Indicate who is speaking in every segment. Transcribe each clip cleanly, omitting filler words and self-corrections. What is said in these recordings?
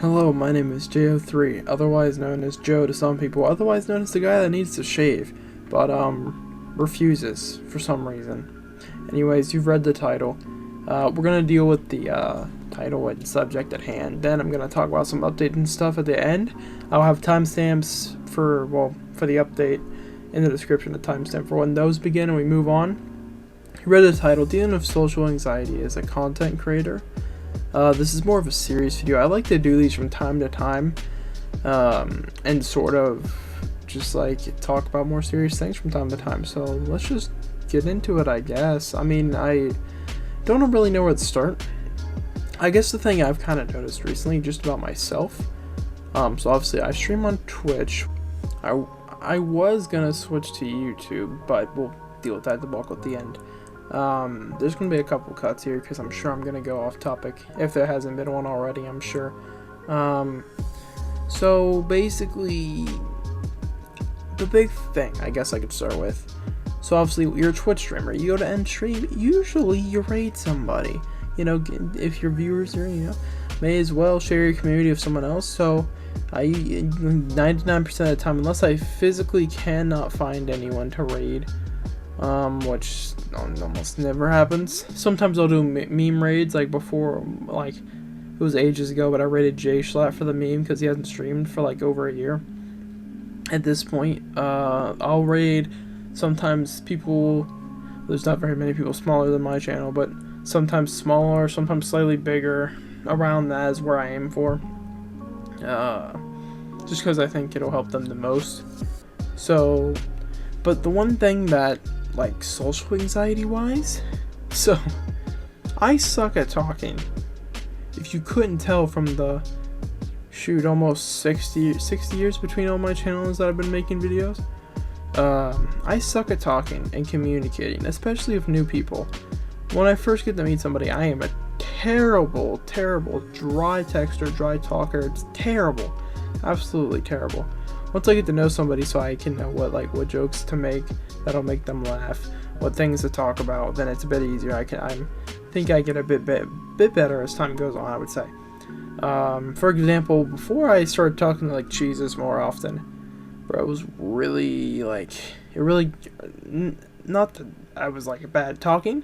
Speaker 1: Hello, my name is JO3, otherwise known as Joe to some people, otherwise known as the guy that needs to shave, but refuses for some reason. Anyways, you've read the title. We're gonna deal with the title and subject at hand. Then I'm gonna talk about some updating stuff at the end. I'll have timestamps for the update in the description, the timestamp for when those begin and we move on. You read the title, Dealing with Social Anxiety as a Content Creator. This is more of a serious video. I like to do these from time to time, and sort of just like talk about more serious things from time to time. So let's just get into it, I guess. I mean, I don't really know where to start. I guess the thing I've kind of noticed recently just about myself, so obviously I stream on Twitch. I was gonna switch to YouTube, but we'll deal with that at the bulk at the end. There's gonna be a couple cuts here because I'm sure I'm gonna go off topic if there hasn't been one already, I'm sure. So basically, the big thing I guess I could start with. So obviously you're a Twitch streamer, you go to end stream, usually you raid somebody. You know, if your viewers are, may as well share your community with someone else. So 99% of the time, unless I physically cannot find anyone to raid, which almost never happens. Sometimes I'll do meme raids, like before, like it was ages ago, but I raided Jay Schlatt for the meme because he hasn't streamed for like over a year. At this point, I'll raid sometimes people. There's not very many people smaller than my channel, but sometimes smaller, sometimes slightly bigger. Around that is where I aim for. Just because I think it'll help them the most. So, but the one thing that, like, social anxiety wise, so I suck at talking. If you couldn't tell from the almost 60 years between all my channels that I've been making videos, I suck at talking and communicating, especially with new people. When I first get to meet somebody, I am a terrible dry texter, dry talker. It's terrible, absolutely terrible. Once I get to know somebody, so I can know what jokes to make that'll make them laugh, what things to talk about, then it's a bit easier. I think I get a bit better as time goes on, I would say. For example, before I started talking to like Jesus more often, bro, it was really not that I was like bad at talking.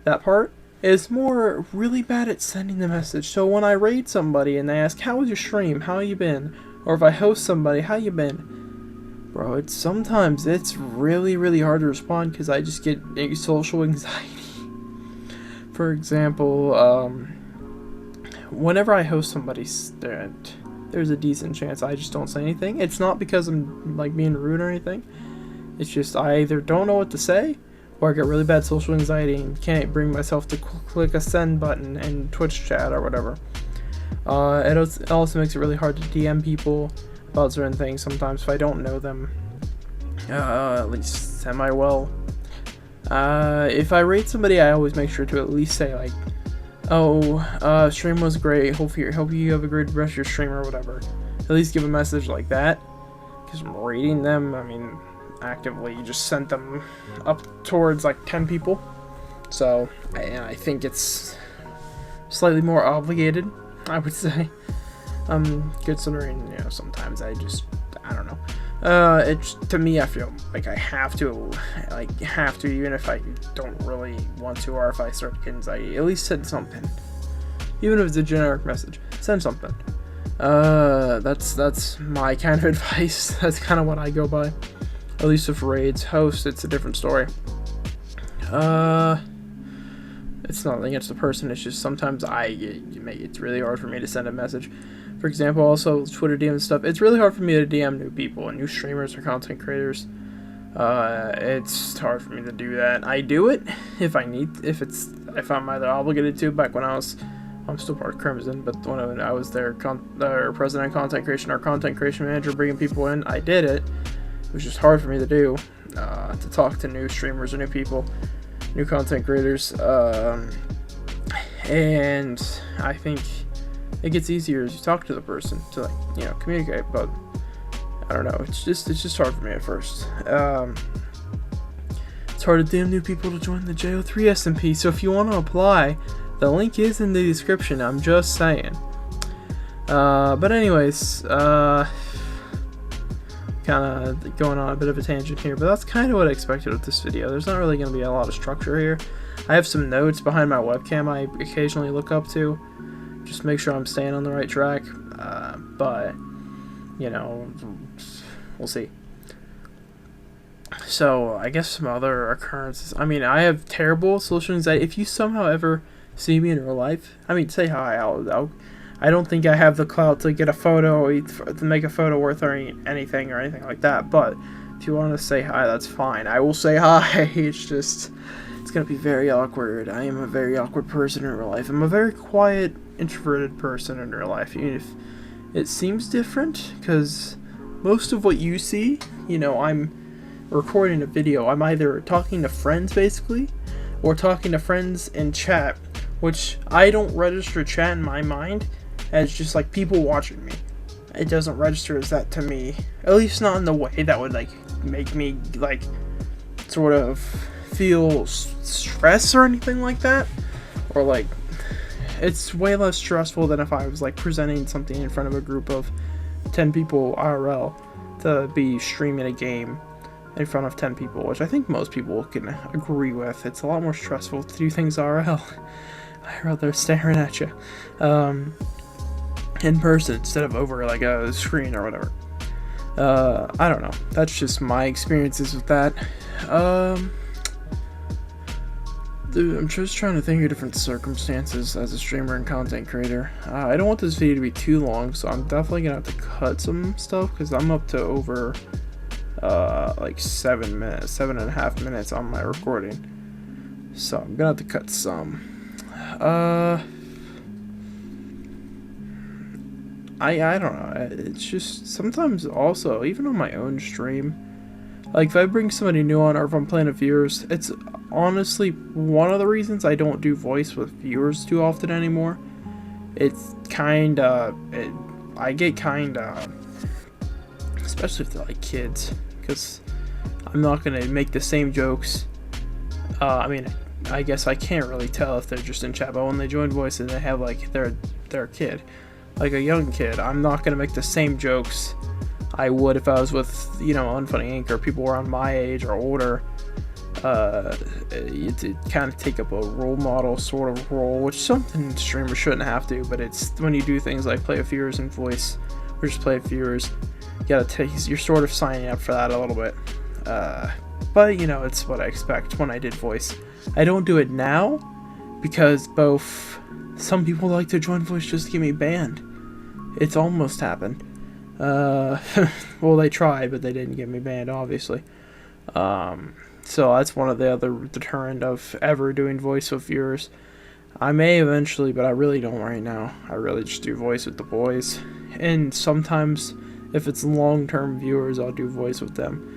Speaker 1: That part is more really bad at sending the message. So when I raid somebody and they ask, "How was your stream? How you been?" Or if I host somebody, "How you been?" Bro, sometimes it's really hard to respond because I just get social anxiety. For example, whenever I host somebody, there's a decent chance I just don't say anything. It's not because I'm like being rude or anything. It's just I either don't know what to say, or I get really bad social anxiety and can't bring myself to click a send button in Twitch chat or whatever. It also makes it really hard to DM people about certain things sometimes if I don't know them, at least semi-well. If I rate somebody, I always make sure to at least say like, "Oh, stream was great, hope you have a great rest of your stream," or whatever. At least give a message like that, because I'm rating them, I mean, actively, you just sent them up towards like 10 people. So I think it's slightly more obligated, I would say. Considering, sometimes I don't know. It's, to me, I feel like I have to, even if I don't really want to, or if I start to get anxiety, at least send something. Even if it's a generic message, send something. That's my kind of advice. That's kind of what I go by. At least with raids. Host, it's a different story. It's not against the person, it's just sometimes it's really hard for me to send a message. For example, also Twitter DM and stuff, it's really hard for me to DM new people and new streamers or content creators. It's hard for me to do that. I do it if I'm either obligated to. Back when I'm still part of Crimson, but when I was their president of content creation or content creation manager, bringing people in, I did it. It was just hard for me to do, to talk to new streamers or new people, new content creators, and I think it gets easier as you talk to the person to communicate. But I don't know, it's just hard for me at first. It's hard to DM new people to join the JO3 SMP. So if you want to apply, the link is in the description. I'm just saying. But anyways, kind of going on a bit of a tangent here, but that's kind of what I expected with this video. There's not really going to be a lot of structure here. I have some notes behind my webcam I occasionally look up to, just make sure I'm staying on the right track, but, you know, we'll see. So, I guess some other occurrences. I mean, I have terrible social anxiety. If you somehow ever see me in real life, I mean, say hi. I don't think I have the clout to get a photo, to make a photo worth anything like that, but if you want to say hi, that's fine. I will say hi. It's just, it's going to be very awkward. I am a very awkward person in real life. I'm a very quiet, introverted person in real life, even if it seems different, because most of what you see, you know, I'm recording a video. I'm either talking to friends, basically, or talking to friends in chat, which I don't register chat in my mind as just like people watching me. It doesn't register as that to me, at least not in the way that would like make me like sort of feel stress or anything like that, or like it's way less stressful than if I was like presenting something in front of a group of 10 people IRL to be streaming a game in front of 10 people, which I think most people can agree with. It's a lot more stressful to do things IRL. They're staring at you in person instead of over like a screen or whatever. I don't know. That's just my experiences with that. Dude, I'm just trying to think of different circumstances as a streamer and content creator. I don't want this video to be too long, so I'm definitely gonna have to cut some stuff because I'm up to over like 7.5 minutes on my recording. So I'm gonna have to cut some. I don't know, it's just sometimes also, even on my own stream, like if I bring somebody new on or if I'm playing with viewers, it's honestly one of the reasons I don't do voice with viewers too often anymore. It's I get kinda, especially if they're like kids, because I'm not gonna make the same jokes. I mean, I guess I can't really tell if they're just in chat, but when they join voice and they have like they're a kid, like a young kid, I'm not gonna make the same jokes I would if I was with, you know, Unfunny Inc. or people around my age or older. You kind of take up a role model sort of role, which something streamers shouldn't have to, but it's when you do things like play with viewers and voice, or just play with viewers, you gotta take, you're sort of signing up for that a little bit. But you know, it's what I expect when I did voice. I don't do it now because both some people like to join voice just to get me banned. It's almost happened. Well, they tried, but they didn't get me banned, obviously. So that's one of the other deterrent of ever doing voice with viewers. I may eventually, but I really don't right now. I really just do voice with the boys. And sometimes, if it's long-term viewers, I'll do voice with them.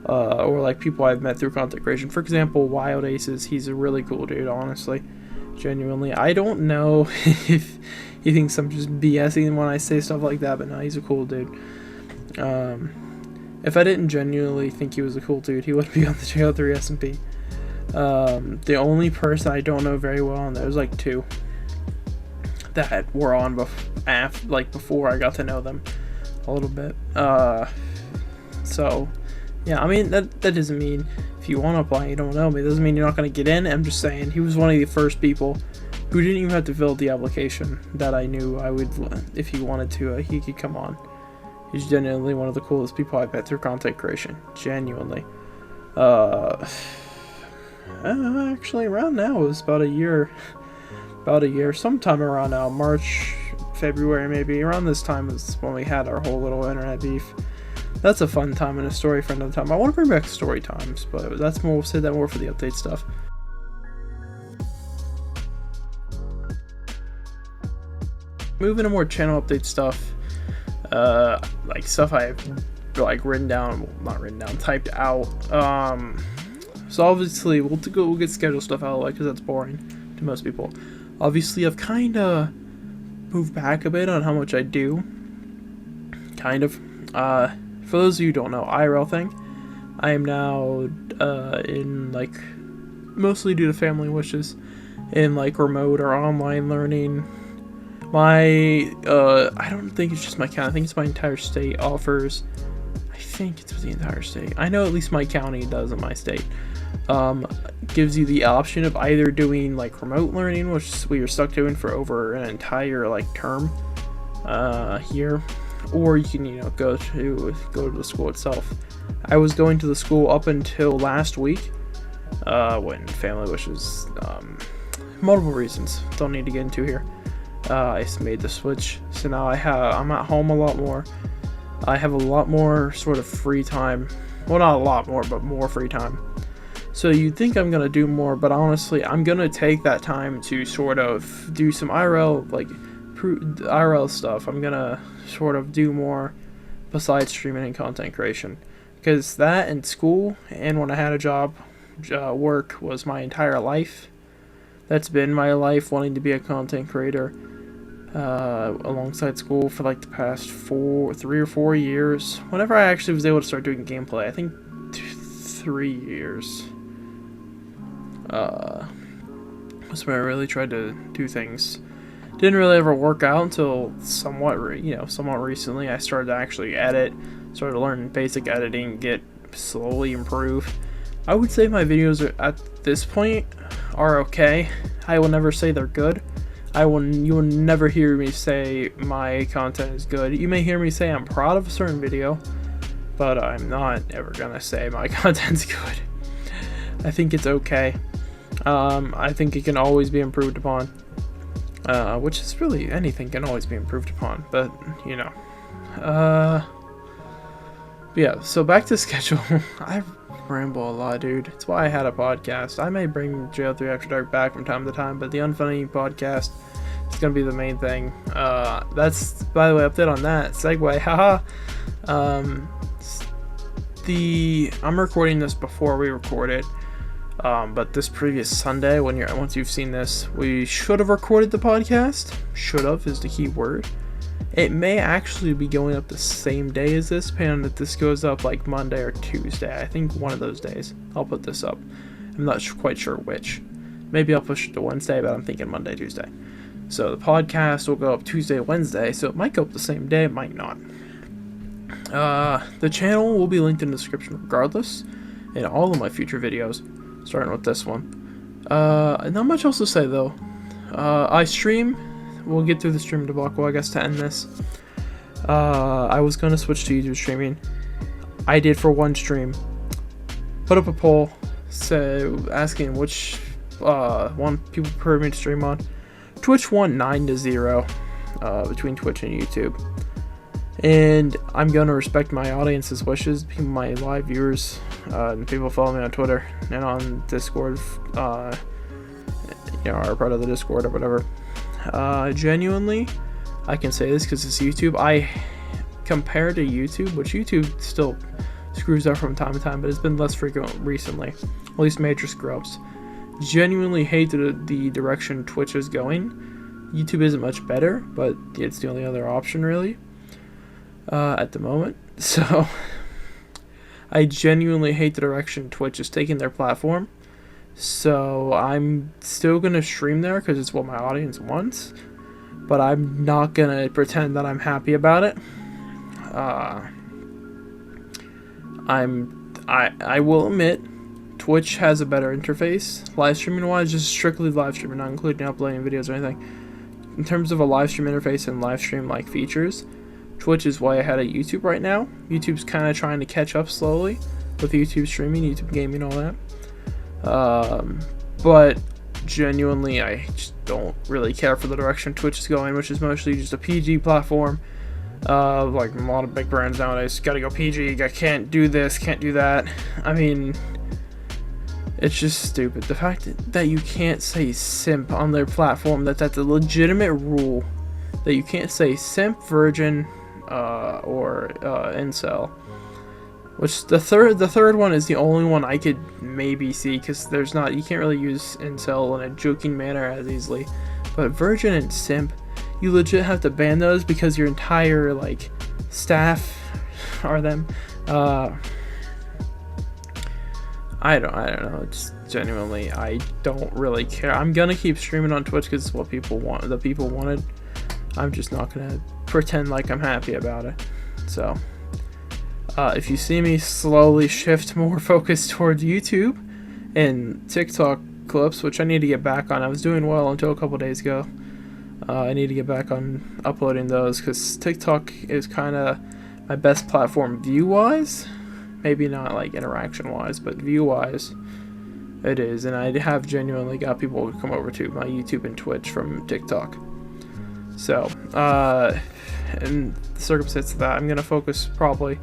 Speaker 1: Or like people I've met through content creation. For example, Wild Aces, he's a really cool dude, honestly. Genuinely. I don't know if he thinks I'm just BSing when I say stuff like that, but no, he's a cool dude. If I didn't genuinely think he was a cool dude, he wouldn't be on the JO3 SMP. The only person I don't know very well, and there's like two that were on before I got to know them a little bit. So yeah, I mean that doesn't mean if you want to apply you don't know me. It doesn't mean you're not going to get in. I'm just saying he was one of the first people who didn't even have to fill the application that I knew I would, if he wanted to, he could come on. He's genuinely one of the coolest people I've met through content creation. Genuinely. Actually, around now, it was about a year. Sometime around now, March, February maybe. Around this time is when we had our whole little internet beef. That's a fun time and a story for another time. I want to bring back story times, but that's more, we'll say that more for the update stuff. Moving to more channel update stuff. Like stuff I've like typed out. So obviously we'll get scheduled stuff out because that's boring to most people. Obviously I've kind of moved back a bit on how much I do. Kind of. For those of you who don't know, IRL thing, I am now in like, mostly due to family wishes, in like remote or online learning, My, I don't think it's just my county. I think it's my entire state offers. I think it's the entire state. I know at least my county does in my state. Gives you the option of either doing like remote learning, which we were stuck doing for over an entire like term here, or you can go to the school itself. I was going to the school up until last week when family wishes, multiple reasons don't need to get into here. I made the switch, so now I'm at home a lot more. I have a lot more sort of free time. Well, not a lot more, but more free time. So you'd think I'm gonna do more, but honestly, I'm gonna take that time to sort of do some IRL stuff. I'm gonna sort of do more besides streaming and content creation, because that and school and when I had a job, work was my entire life. That's been my life, wanting to be a content creator alongside school for like the past 3 or 4 years. Whenever I actually was able to start doing gameplay, I think 3 years. Was when I really tried to do things. Didn't really ever work out until somewhat recently. I started to actually edit, started to learn basic editing, get slowly improve. I would say my videos at this point are okay. I will never say they're good. You will never hear me say my content is good. You may hear me say I'm proud of a certain video, but I'm not ever gonna say my content's good. I think it's okay. I think it can always be improved upon, which is really, anything can always be improved upon, but yeah, so back to schedule. I ramble a lot, dude. It's why I had a podcast. I may bring JL3 After Dark back from time to time, but the Unfunny podcast is gonna be the main thing. That's, by the way, update on that segue. Haha. I'm recording this before we record it. But this previous Sunday, once you've seen this, we should have recorded the podcast. Should have is the key word. It may actually be going up the same day as this, depending on if this goes up like Monday or Tuesday. I think one of those days I'll put this up. I'm not quite sure which. Maybe I'll push it to Wednesday, but I'm thinking Monday, Tuesday. So the podcast will go up Tuesday, Wednesday, so it might go up the same day, it might not. The channel will be linked in the description regardless, in all of my future videos, starting with this one. Not much else to say though. I stream. We'll get through the stream debacle, I guess, to end this. I was gonna switch to YouTube streaming. I did for one stream. Put up a poll, asking which one people prefer me to stream on. Twitch won 9-0 between Twitch and YouTube. And I'm gonna respect my audience's wishes, my live viewers, and people follow me on Twitter and on Discord, are part of the Discord or whatever. Genuinely, I can say this because it's YouTube. Compared to YouTube, which YouTube still screws up from time to time, but it's been less frequent recently. At least major scrubs. Genuinely hate the direction Twitch is going. YouTube isn't much better, but it's the only other option really at the moment. So I genuinely hate the direction Twitch is taking their platform. So I'm still gonna stream there because it's what my audience wants, but I'm not gonna pretend that I'm happy about it. I will admit Twitch has a better interface, live streaming wise, just strictly live streaming, not including uploading videos or anything. In terms of a live stream interface and live stream like features, Twitch is way ahead of YouTube right now. YouTube's kind of trying to catch up slowly with YouTube streaming, YouTube gaming, all that. But genuinely, I just don't really care for the direction Twitch is going, which is mostly just a PG platform. Like a lot of big brands nowadays, gotta go PG, I can't do this, can't do that. I mean, it's just stupid. The fact that you can't say simp on their platform, that's a legitimate rule, that you can't say simp, virgin, or incel. Which the third one is the only one I could maybe see, because you can't really use incel in a joking manner as easily. But virgin and simp, you legit have to ban those because your entire staff are them. I don't know. It's genuinely, I don't really care. I'm gonna keep streaming on Twitch because it's what people want. The people wanted. I'm just not gonna pretend like I'm happy about it. So if you see me slowly shift more focus towards YouTube and TikTok clips, which I need to get back on. I was doing well until a couple days ago. I need to get back on uploading those because TikTok is kind of my best platform view-wise. Maybe not like interaction-wise, but view-wise it is. And I have genuinely got people come over to my YouTube and Twitch from TikTok. So, in the circumstance of that, I'm going to focus probably,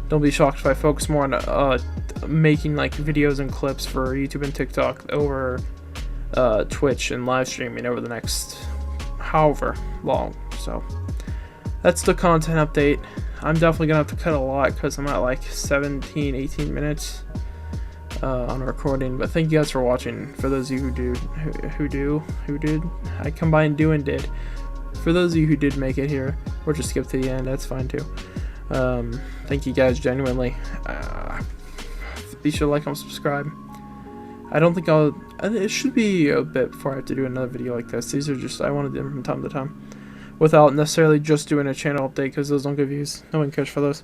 Speaker 1: don't be shocked if I focus more on making like videos and clips for YouTube and TikTok over Twitch and live streaming over the next however long. So that's the content update. I'm definitely gonna have to cut a lot because I'm at like 17-18 minutes on recording, but thank you guys for watching. For those of you who did, I combined do and did. For those of you who did make it here or just skip to the end, that's fine too. Thank you guys genuinely. Be sure to like and subscribe. I don't think it should be a bit before I have to do another video like this. These are just, I want to do them from time to time without necessarily just doing a channel update because those don't get views. No one cares for those.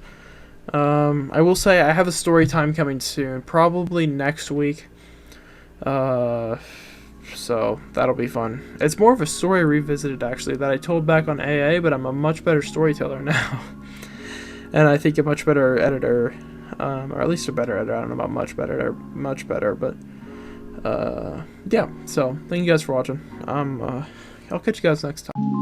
Speaker 1: I will say I have a story time coming soon, probably next week. So that'll be fun. It's more of a story revisited actually that I told back on AA, but I'm a much better storyteller now. And I think a much better editor, or at least a better editor. I don't know about much better, but yeah. So thank you guys for watching. I'll catch you guys next time.